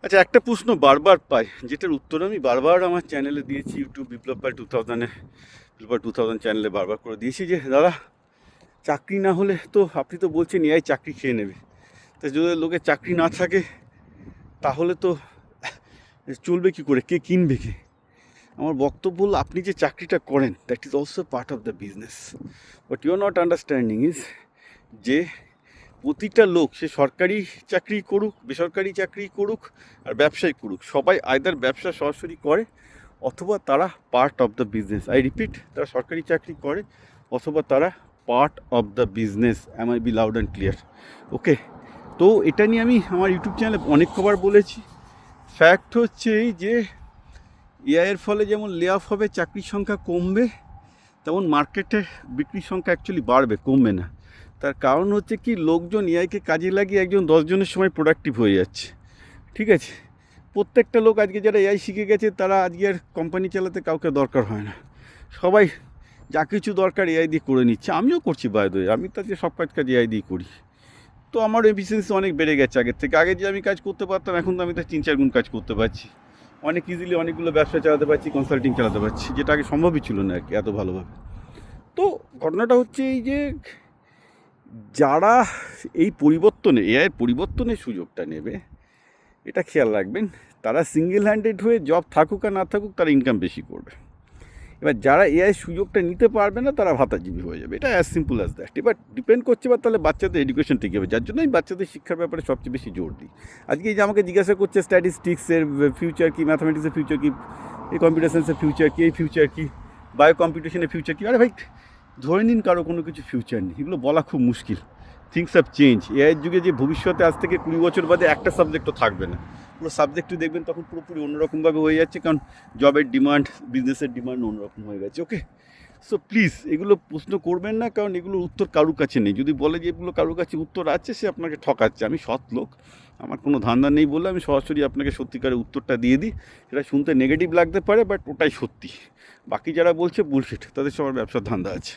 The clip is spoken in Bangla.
আচ্ছা, একটা প্রশ্ন বারবার পাই, যেটার উত্তর আমি বারবার আমার চ্যানেলে দিয়েছি, ইউটিউব বিপ্লব 2000 চ্যানেলে বারবার করে দিয়েছি, যে দাদা চাকরি না হলে তো আপনি তো বলছেন এআই চাকরি খেয়ে নেবে, তা যদি লোকের চাকরি না থাকে তাহলে তো চলবে কি করে, কে কিনবে কে? আমার বক্তব্য হলো, আপনি যে চাকরিটা করেন that is also part of the business. But you are not understanding is যে প্রতিটা লোক, সে সরকারি চাকরি করুক, বেসরকারি চাকরি করুক আর ব্যবসায় করুক, সবাই আইদার ব্যবসা সরাসরি করে অথবা তারা part of the business. I repeat, তারা সরকারি চাকরি করে অথবা তারা part of the business. Am I be loud and clear? Okay, তো এটা নিয়ে আমি আমার ইউটিউব চ্যানেলে অনেক খবর বলেছি। ফ্যাক্ট হচ্ছে এই যে এআইয়ের ফলে যেমন লে অফ হবে, চাকরির সংখ্যা কমবে, তেমন মার্কেটে বিক্রির সংখ্যা অ্যাকচুয়ালি বাড়বে, কমবে না। তার কারণ হচ্ছে কি, লোকজন এআইকে কাজে লাগিয়ে একজন 10 জনের সময় প্রোডাক্টিভ হয়ে যাচ্ছে। ঠিক আছে, প্রত্যেকটা লোক আজকে যারা এআই শিখে গেছে তারা আজকে আর কোম্পানি চালাতে কাউকে দরকার হয় না, সবাই যা কিছু দরকার এআই দিয়ে করে নিচ্ছে। আমিও করছি বাই দ্য ওয়ে, আমি তাদের সব কাজ এআই দিয়ে করি। তো আমার এফিসিয়েন্সি অনেক বেড়ে গেছে আগের থেকে। আগে যে আমি কাজ করতে পারতাম, এখন তো আমি তার 3-4 গুণ কাজ করতে পারছি। অনেক ইজিলি অনেকগুলো ব্যবসা চালাতে পারছি, কনসাল্টিং চালাতে পারছি, যেটা আগে সম্ভবই ছিল না আর কি এত ভালোভাবে। তো ঘটনাটা হচ্ছে এই যে, যারা এই পরিবর্তনে, এআইয়ের পরিবর্তনের সুযোগটা নেবে, এটা খেয়াল রাখবেন, তারা সিঙ্গেল হ্যান্ডেড হয়ে জব থাকুক আর না থাকুক তারা ইনকাম বেশি করবে। এবার যারা এআই সুযোগটা নিতে পারবে না তারা ভাতাজীবী হয়ে যাবে। এটা অ্যাজ সিম্পল অ্যাজ দ্যাট। এবার ডিপেন্ড করছে এবার তাহলে বাচ্চাদের এডুকেশন ঠিক হবে, যার জন্য আমি বাচ্চাদের শিক্ষার ব্যাপারে সবচেয়ে বেশি জোর দিই। আজকে এই যে আমাকে জিজ্ঞাসা করছে স্ট্যাটিস্টিক্সের ফিউচার কী, ম্যাথামেটিক্সের ফিউচার কী, এই কম্পিউটার সায়েন্সের ফিউচার কী, এই ফিউচার কী, বায়ো কম্পিউটেশনের ফিউচার কী, আরে ভাই ধরে নিন কারো কোনো কিছু ফিউচার নেই, এগুলো বলা খুব মুশকিল। Things have change. এআইয়ের যুগে যে ভবিষ্যতে আজ থেকে 20 বছর বাদে একটা সাবজেক্টও থাকবে না, পুরো সাবজেক্টই দেখবেন তখন পুরোপুরি অন্যরকমভাবে হয়ে যাচ্ছে, কারণ জবের ডিমান্ড, বিজনেসের ডিমান্ড অন্যরকম হয়ে গেছে। ওকে, সো প্লিজ এগুলো প্রশ্ন করবেন না, কারণ এগুলোর উত্তর কারুর কাছে নেই। যদি বলে যে এগুলো কারুর কাছে উত্তর আছে, সে আপনাকে ঠকাচ্ছে। আমি সৎ লোক, আমার কোনো ধান্দা নেই বলে আমি সরাসরি আপনাকে সত্যিকারের উত্তরটা দিয়ে দিই। সেটা শুনতে নেগেটিভ লাগতে পারে, বাট ওটাই সত্যি। বাকি যারা বলছে বুলশিট, তাদের সবার ব্যবসার ধান্দা আছে।